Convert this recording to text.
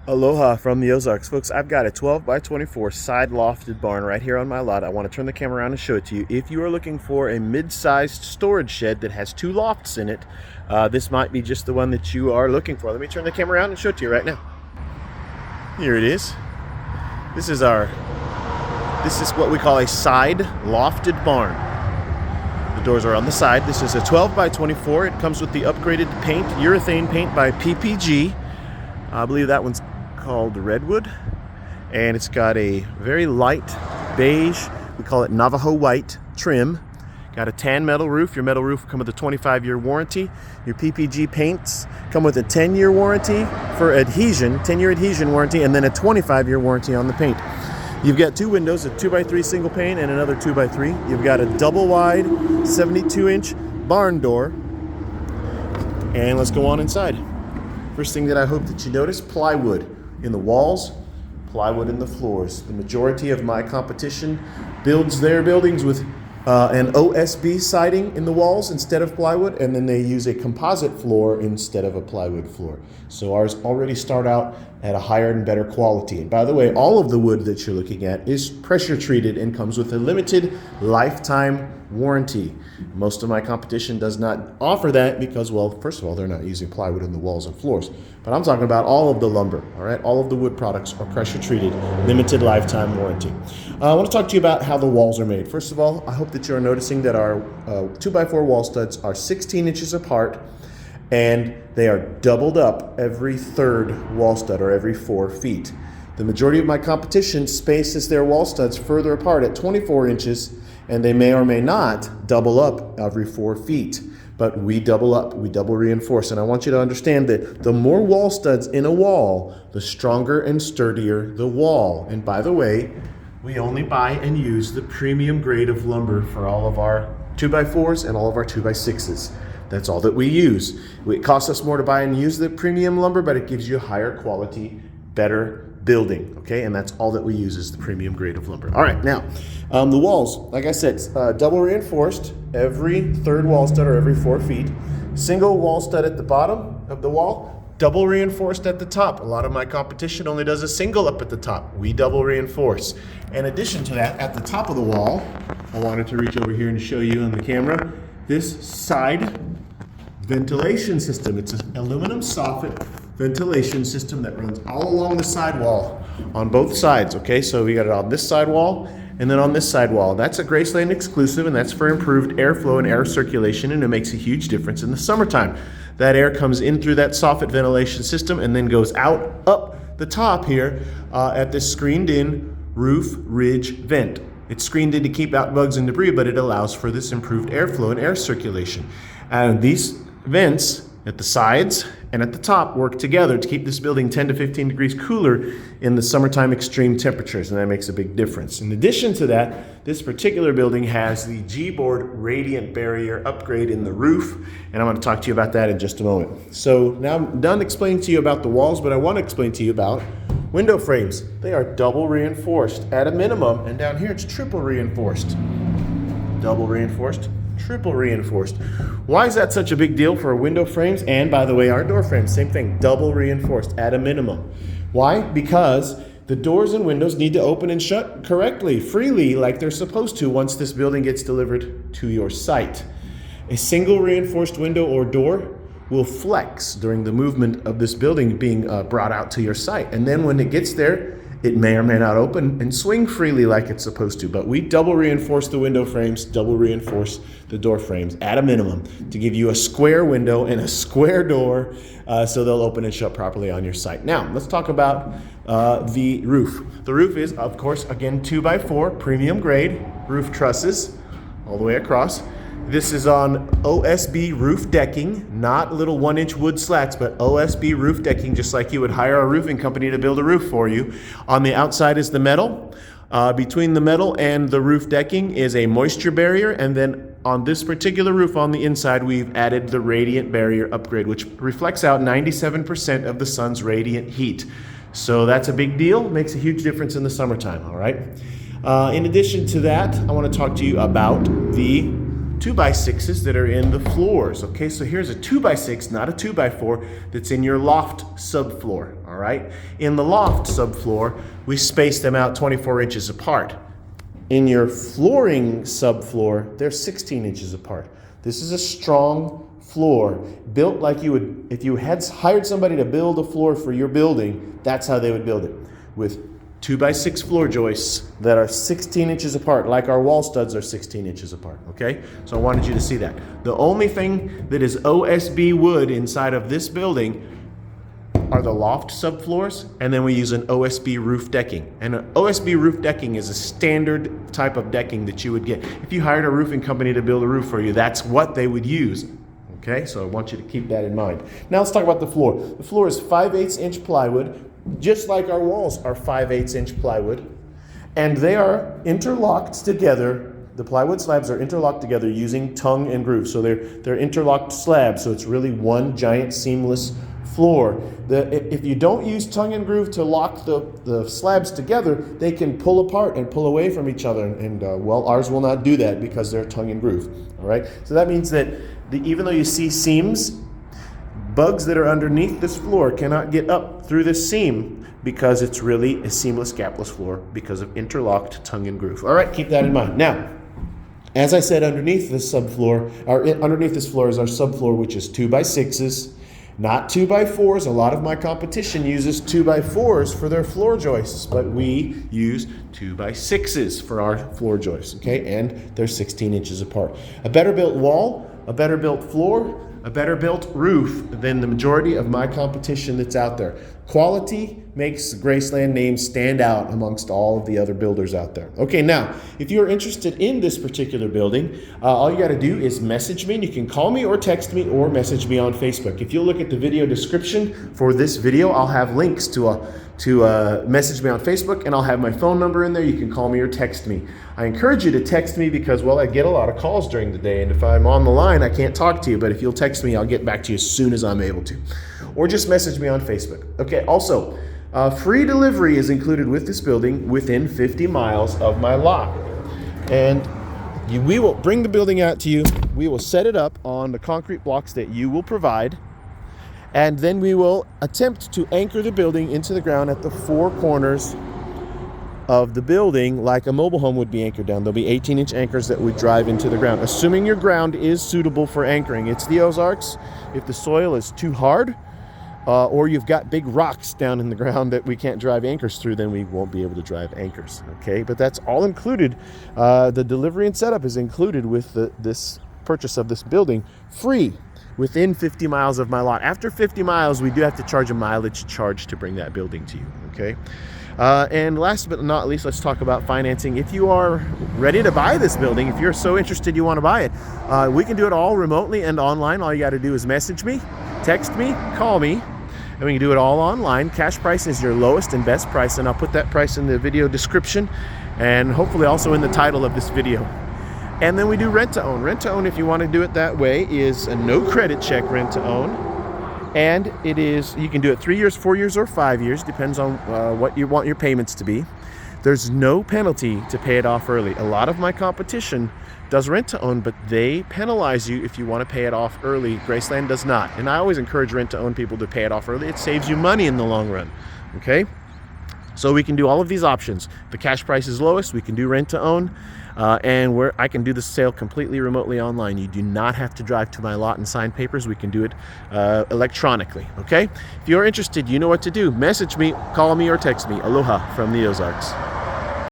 Aloha from the Ozarks. Folks, I've got a 12 by 24 side lofted barn right here on my lot. I want to turn the camera around and show it to you. If you are looking for a mid-sized storage shed that has 2 lofts in it, this might be just the one that you are looking for. Let me turn the camera around and show it to you right now. Here it is. This is what we call a side lofted barn. The doors are on the side. This is a 12 by 24. It comes with the upgraded paint, urethane paint by PPG. I believe that one's called redwood, and it's got a very light beige, we call it Navajo white trim. Got a tan metal roof. Your metal roof will come with a 25-year warranty. Your PPG paints come with a 10-year warranty for adhesion, 10-year adhesion warranty, and then a 25-year warranty on the paint. You've got 2 windows, a 2x3 single pane and another 2x3. You've got a double wide 72-inch barn door. And let's go on inside. First thing that I hope that you notice, plywood in the walls, plywood in the floors. The majority of my competition builds their buildings with an OSB siding in the walls instead of plywood, and then they use a composite floor instead of a plywood floor. So ours already start out at a higher and better quality. And by the way, all of the wood that you're looking at is pressure treated and comes with a limited lifetime warranty. Most of my competition does not offer that because, well, first of all, they're not using plywood in the walls and floors. But I'm talking about all of the lumber, all right? All of the wood products are pressure treated, limited lifetime warranty. I want to talk to you about how the walls are made. First of all, I hope that you're noticing that our 2x4 wall studs are 16 inches apart, and they are doubled up every 3rd wall stud, or every 4 feet. The majority of my competition spaces their wall studs further apart at 24 inches, and they may or may not double up every 4 feet. But we double up, we double reinforce. And I want you to understand that the more wall studs in a wall, the stronger and sturdier the wall. And by the way, we only buy and use the premium grade of lumber for all of our 2x4s and all of our 2x6s. That's all that we use. It costs us more to buy and use the premium lumber, but it gives you a higher quality, better building, okay? And that's all that we use is the premium grade of lumber. All right, now, the walls, like I said, double reinforced every 3rd wall stud or every 4 feet. Single wall stud at the bottom of the wall, double reinforced at the top. A lot of my competition only does a single up at the top. We double reinforce. In addition to that, at the top of the wall, I wanted to reach over here and show you on the camera, this side ventilation system. It's an aluminum soffit ventilation system that runs all along the sidewall on both sides, okay? So we got it on this side wall and then on this side wall. That's a Graceland exclusive, and that's for improved airflow and air circulation, and it makes a huge difference in the summertime. That air comes in through that soffit ventilation system and then goes out up the top here at this screened in roof ridge vent. It's screened in to keep out bugs and debris, but it allows for this improved airflow and air circulation. And these vents at the sides and at the top work together to keep this building 10 to 15 degrees cooler in the summertime extreme temperatures, and that makes a big difference. In addition to that, this particular building has the G-board radiant barrier upgrade in the roof, and I'm going to talk to you about that in just a moment. So now I'm done explaining to you about the walls, but I want to explain to you about window frames. They are double reinforced at a minimum, and down here it's triple reinforced. Double reinforced, triple reinforced. Why is that such a big deal for window frames? And by the way, our door frames, same thing, double reinforced at a minimum. Why? Because the doors and windows need to open and shut correctly, freely, like they're supposed to once this building gets delivered to your site. A single reinforced window or door will flex during the movement of this building being brought out to your site. And then when it gets there, it may or may not open and swing freely like it's supposed to. But we double reinforce the window frames, double reinforce the door frames at a minimum to give you a square window and a square door so they'll open and shut properly on your site. Now, let's talk about the roof. The roof is, of course, again, 2x4 premium grade roof trusses all the way across. This is on OSB roof decking, not little 1-inch wood slats, but OSB roof decking, just like you would hire a roofing company to build a roof for you. On the outside is the metal. Between the metal and the roof decking is a moisture barrier, and then on this particular roof on the inside, we've added the radiant barrier upgrade, which reflects out 97% of the sun's radiant heat. So that's a big deal, makes a huge difference in the summertime, all right? In addition to that, I want to talk to you about the 2x6s that are in the floors. Okay, so here's a 2x6, not a 2x4, that's in your loft subfloor. All all right? In the loft subfloor, we space them out 24 inches apart. In your flooring subfloor, they're 16 inches apart. This is a strong floor built like you would, if you had hired somebody to build a floor for your building, that's how they would build it, with 2x6 floor joists that are 16 inches apart, like our wall studs are 16 inches apart, okay? So I wanted you to see that. The only thing that is OSB wood inside of this building are the loft subfloors, and then we use an OSB roof decking. And an OSB roof decking is a standard type of decking that you would get. If you hired a roofing company to build a roof for you, that's what they would use. Okay, so I want you to keep that in mind. Now let's talk about the floor. The floor is 5/8 inch plywood, just like our walls are 5/8 inch plywood, and they are interlocked together. The plywood slabs are interlocked together using tongue and groove. So they're interlocked slabs, so it's really one giant seamless floor. If you don't use tongue and groove to lock the slabs together, they can pull apart and pull away from each other, and well, ours will not do that because they're tongue and groove. All right, so that means that even though you see seams, bugs that are underneath this floor cannot get up through this seam because it's really a seamless gapless floor because of interlocked tongue and groove. All right, keep that in mind. Now, as I said, underneath this subfloor, or underneath this floor is our subfloor, which is 2x6s, not 2x4s. A lot of my competition uses 2x4s for their floor joists, but we use 2x6s for our floor joists, okay? And they're 16 inches apart. A better built wall, a better built floor, a better built roof than the majority of my competition that's out there. Quality makes the Graceland name stand out amongst all of the other builders out there. Okay, now, if you're interested in this particular building, all you gotta do is message me. You can call me or text me or message me on Facebook. If you'll look at the video description for this video, I'll have links to message me on Facebook, and I'll have my phone number in there. You can call me or text me. I encourage you to text me because, well, I get a lot of calls during the day, and if I'm on the line, I can't talk to you, but if you'll text me, I'll get back to you as soon as I'm able to. Or just message me on Facebook. Okay, also, free delivery is included with this building within 50 miles of my lot. And we will bring the building out to you. We will set it up on the concrete blocks that you will provide. And then we will attempt to anchor the building into the ground at the four corners of the building like a mobile home would be anchored down. There'll be 18-inch anchors that would drive into the ground, assuming your ground is suitable for anchoring. It's the Ozarks. If the soil is too hard or you've got big rocks down in the ground that we can't drive anchors through, then we won't be able to drive anchors, okay? But that's all included. The delivery and setup is included with this purchase of this building, free, within 50 miles of my lot. After 50 miles, we do have to charge a mileage charge to bring that building to you, okay? And last but not least, let's talk about financing. If you are ready to buy this building, if you're so interested you want to buy it, we can do it all remotely and online. All you got to do is message me, text me, call me, and we can do it all online. Cash price is your lowest and best price, and I'll put that price in the video description and hopefully also in the title of this video. And then we do rent to own. Rent to own, if you want to do it that way, is a no credit check rent to own. And it is, you can do it 3 years, 4 years, or 5 years, depends on what you want your payments to be. There's no penalty to pay it off early. A lot of my competition does rent to own, but they penalize you if you want to pay it off early. Graceland does not. And I always encourage rent to own people to pay it off early. It saves you money in the long run, okay? So we can do all of these options. The cash price is lowest, we can do rent to own, and I can do the sale completely remotely online. You do not have to drive to my lot and sign papers. We can do it electronically, okay? If you're interested, you know what to do. Message me, call me, or text me. Aloha from the Ozarks.